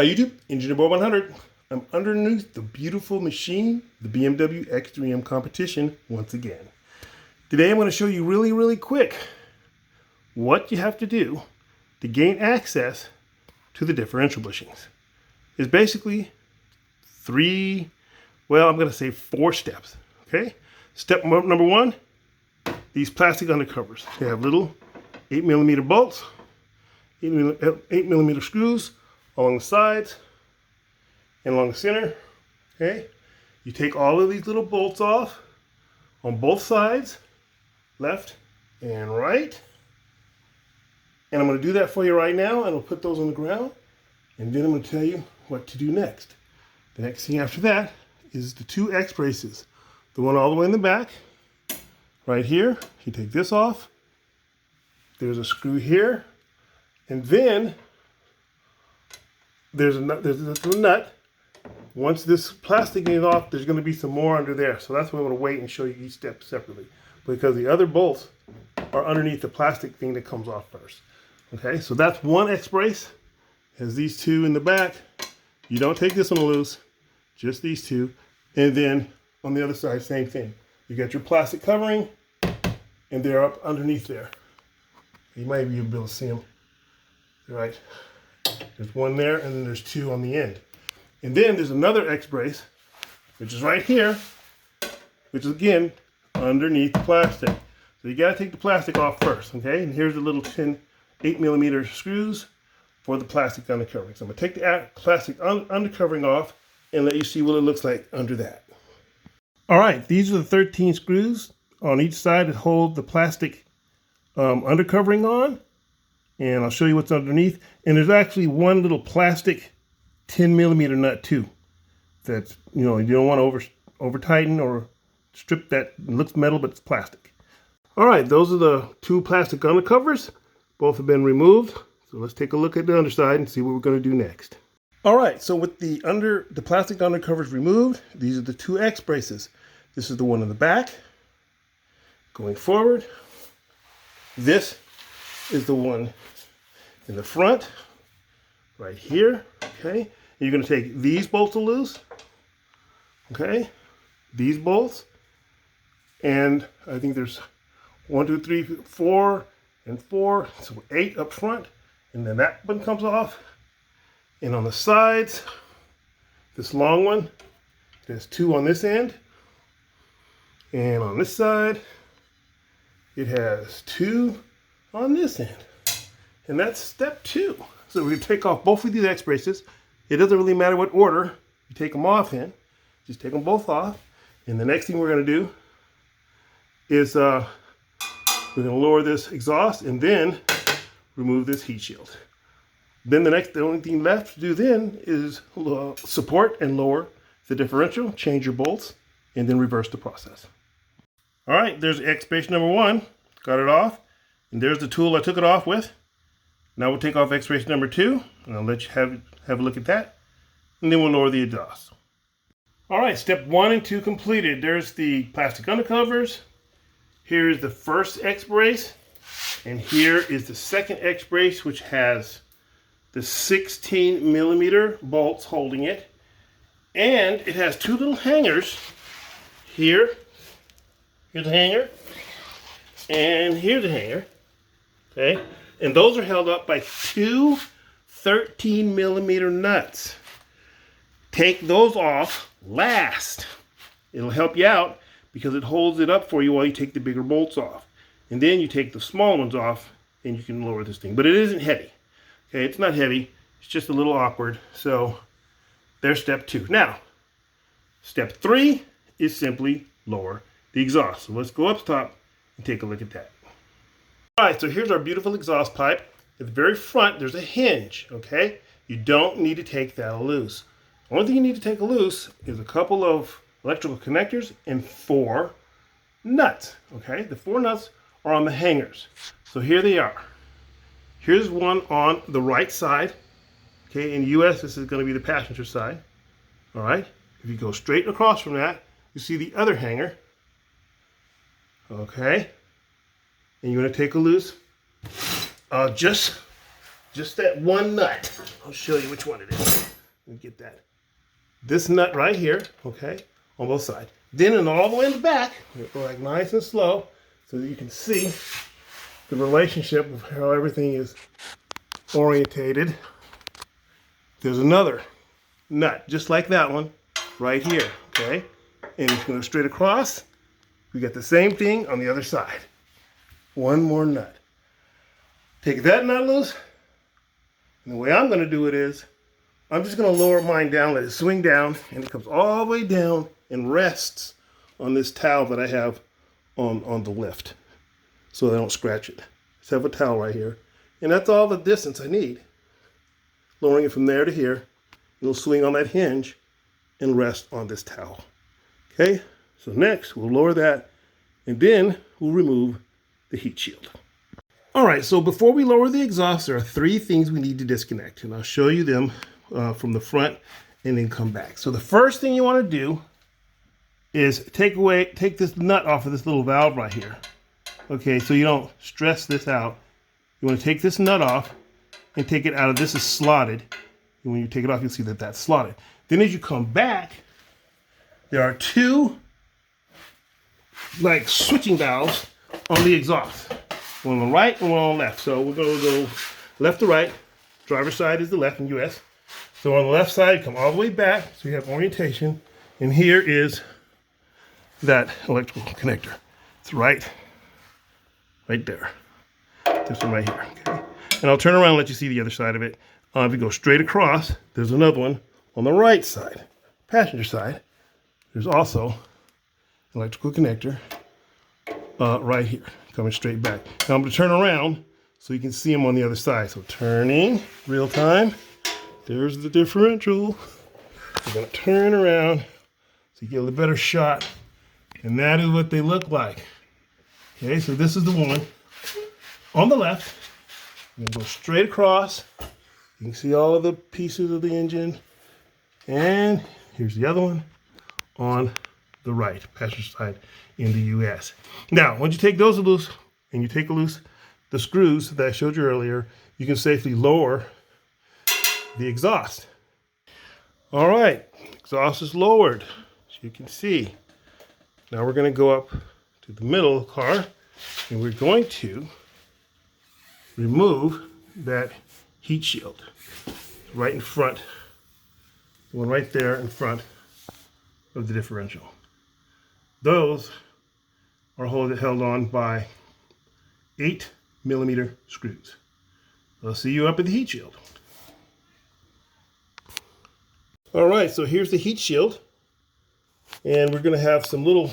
Hi YouTube, Engineer Boy 100. I'm underneath the beautiful machine, the BMW X3M competition once again. Today I'm going to show you really quick what you have to do to gain access to the differential bushings. It's basically I'm going to say 4 steps. Okay? Step number 1, these plastic undercovers. They have little 8mm bolts, 8mm screws along the sides and along the center. Okay, you take all of these little bolts off on both sides, left and right, and I'm going to do that for you right now, and I'll put those on the ground, and then I'm going to tell you what to do next. The next thing after that is the 2 X braces, the one all the way in the back right here. You take this off, there's a screw here, and then there's a little nut. Once this plastic is off, there's going to be some more under there. So that's why I'm going to wait and show you each step separately, because the other bolts are underneath the plastic thing that comes off first. Okay, so that's 1 X brace. Has these 2 in the back. You don't take this one loose, just these 2. And then on the other side, same thing. You got your plastic covering, and they're up underneath there. You might be able to see them. Right. There's 1 there, and then there's 2 on the end. And then there's another X brace, which is right here, which is again underneath the plastic. So you got to take the plastic off first, okay? And here's the little 8mm screws for the plastic undercovering. So I'm going to take the plastic undercovering off and let you see what it looks like under that. All right, these are the 13 screws on each side that hold the plastic undercovering on. And I'll show you what's underneath. And there's actually 1 little plastic 10mm nut too. That's, you don't want to over tighten or strip that. It looks metal, but it's plastic. All right, those are the 2 plastic undercovers. Both have been removed. So let's take a look at the underside and see what we're going to do next. All right, so with the plastic undercovers removed, these are the 2 X braces. This is the one in the back. Going forward, this is the one in the front, right here, okay? And you're going to take these bolts loose, okay? These bolts, and I think there's 1, 2, 3, 4, and 4, so 8 up front, and then that one comes off. And on the sides, this long one, there's 2 on this end, and on this side, it has 2 on this end. And that's step 2. So we're going to take off both of these X braces. It doesn't really matter what order you take them off in. Just take them both off. And the next thing we're going to do is we're going to lower this exhaust and then remove this heat shield. Then the only thing left to do then is support and lower the differential, change your bolts, and then reverse the process. All right, there's X brace number 1. Got it off. And there's the tool I took it off with. Now we'll take off X brace number 2, and I'll let you have a look at that. And then we'll lower the exhaust. All right, step 1 and 2 completed. There's the plastic undercovers. Here's the first X brace. And here is the second X brace, which has the 16mm bolts holding it. And it has 2 little hangers here. Here's a hanger. And here's a hanger. Okay, and those are held up by 2 13mm nuts. Take those off last. It'll help you out because it holds it up for you while you take the bigger bolts off. And then you take the small ones off and you can lower this thing. But it isn't heavy. Okay, it's not heavy. It's just a little awkward. So there's step 2. Now, step 3 is simply lower the exhaust. So let's go up top and take a look at that. All right, so here's our beautiful exhaust pipe. At the very front, there's a hinge, okay? You don't need to take that loose. The only thing you need to take loose is a couple of electrical connectors and 4 nuts, okay? The 4 nuts are on the hangers. So here they are. Here's one on the right side, okay? In the US, this is going to be the passenger side, all right? If you go straight across from that, you see the other hanger, okay? And you're going to take a loose just that 1 nut. I'll show you which one it is. Let me get that. This nut right here, okay, on both sides. Then and all the way in the back, go like nice and slow so that you can see the relationship of how everything is orientated. There's another nut, just like that one, right here, okay? And it's going to go straight across. We got the same thing on the other side. One more nut. Take that nut loose. And the way I'm going to do it is, I'm just going to lower mine down, let it swing down, and it comes all the way down and rests on this towel that I have on the lift, so I don't scratch it. Just have a towel right here. And that's all the distance I need. Lowering it from there to here, it'll swing on that hinge and rest on this towel. Okay, so next we'll lower that, and then we'll remove the heat shield. All right, so before we lower the exhaust, there are 3 things we need to disconnect, and I'll show you them from the front and then come back. So the first thing you want to do is take this nut off of this little valve right here. Okay, so you don't stress this out. You want to take this nut off and take it out of this is slotted. And when you take it off, you'll see that that's slotted. Then as you come back, there are 2 like switching valves on the exhaust. One on the right and one on the left. So we're going to go left to right. Driver's side is the left in US. So on the left side, come all the way back so you have orientation. And here is that electrical connector. It's right there. This one right here. Okay. And I'll turn around and let you see the other side of it. If you go straight across, there's another one on the right side. Passenger side, there's also an electrical connector right here, coming straight back. Now I'm going to turn around so you can see them on the other side. So turning, real time. There's the differential. We're going to turn around so you get a better shot. And that is what they look like. Okay, so this is the one on the left. I'm going to go straight across. You can see all of the pieces of the engine. And here's the other one on the right, passenger side in the US. Now, once you take those loose and you take loose the screws that I showed you earlier, you can safely lower the exhaust. All right, exhaust is lowered, as you can see. Now we're going to go up to the middle of the car and we're going to remove that heat shield right in front, the one right there in front of the differential. Those are held on by 8mm screws. I'll see you up at the heat shield. All right, so here's the heat shield. And we're going to have some little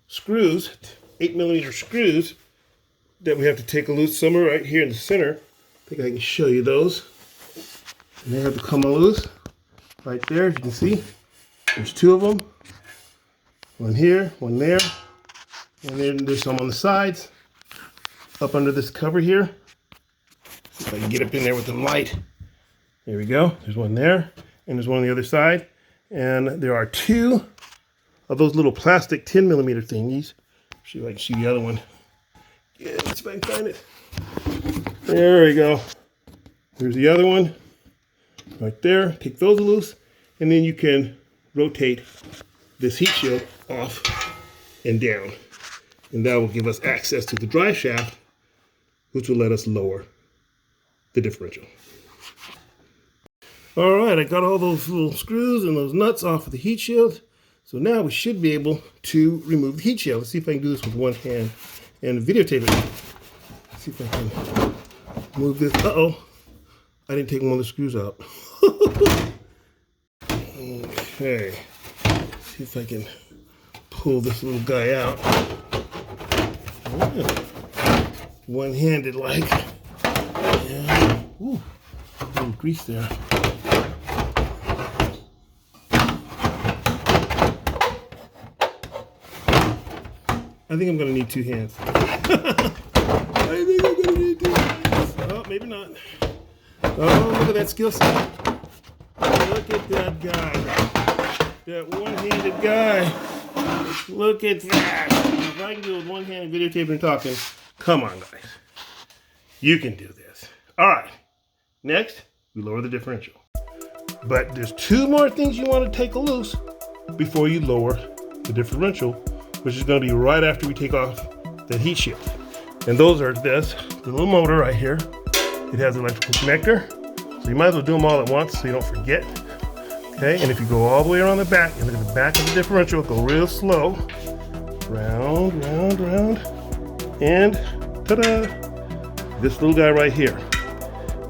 screws, 8mm screws, that we have to take loose somewhere right here in the center. I think I can show you those. And they have to come loose right there, as you can see. There's 2 of them. One here, one there. And then there's some on the sides, up under this cover here. See if I can get up in there with the light. There we go. There's one there, and there's one on the other side. And there are 2 of those little plastic 10mm thingies. See if I can see the other one. Yeah, let's see if I can find it. There we go. There's the other one right there. Take those loose, and then you can rotate this heat shield off and down. And that will give us access to the drive shaft, which will let us lower the differential. All right, I got all those little screws and those nuts off of the heat shield. So now we should be able to remove the heat shield. Let's see if I can do this with one hand and videotape it. Let's see if I can move this. Uh-oh, I didn't take one of the screws out. Okay, see if I can pull this little guy out. Yeah. One-handed like. Yeah. Ooh, a little grease there. I think I'm going to need 2 hands. I think I'm going to need 2 hands. Oh, maybe not. Oh, look at that skill set. Look at that guy. That one-handed guy. Look at that. If I can do it with one hand and videotaping and talking, come on, guys. You can do this. All right. Next, we lower the differential. But there's two more things you want to take loose before you lower the differential, which is going to be right after we take off the heat shield. And those are the little motor right here. It has an electrical connector, so you might as well do them all at once so you don't forget. Okay, and if you go all the way around the back and look at the back of the differential, go real slow. Round, round, round, and ta-da! This little guy right here.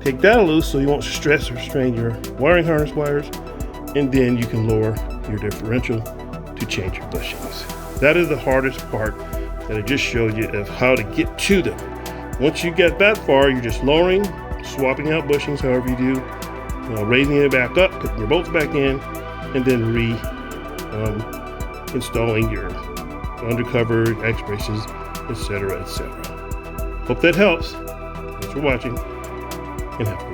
Take that loose so you won't stress or strain your wiring harness wires, and then you can lower your differential to change your bushings. That is the hardest part that I just showed you of how to get to them. Once you get that far, you're just lowering, swapping out bushings however you do, raising it back up, putting your bolts back in, and then installing your undercover, X braces, etc., etc. Hope that helps. Thanks for watching, and have fun.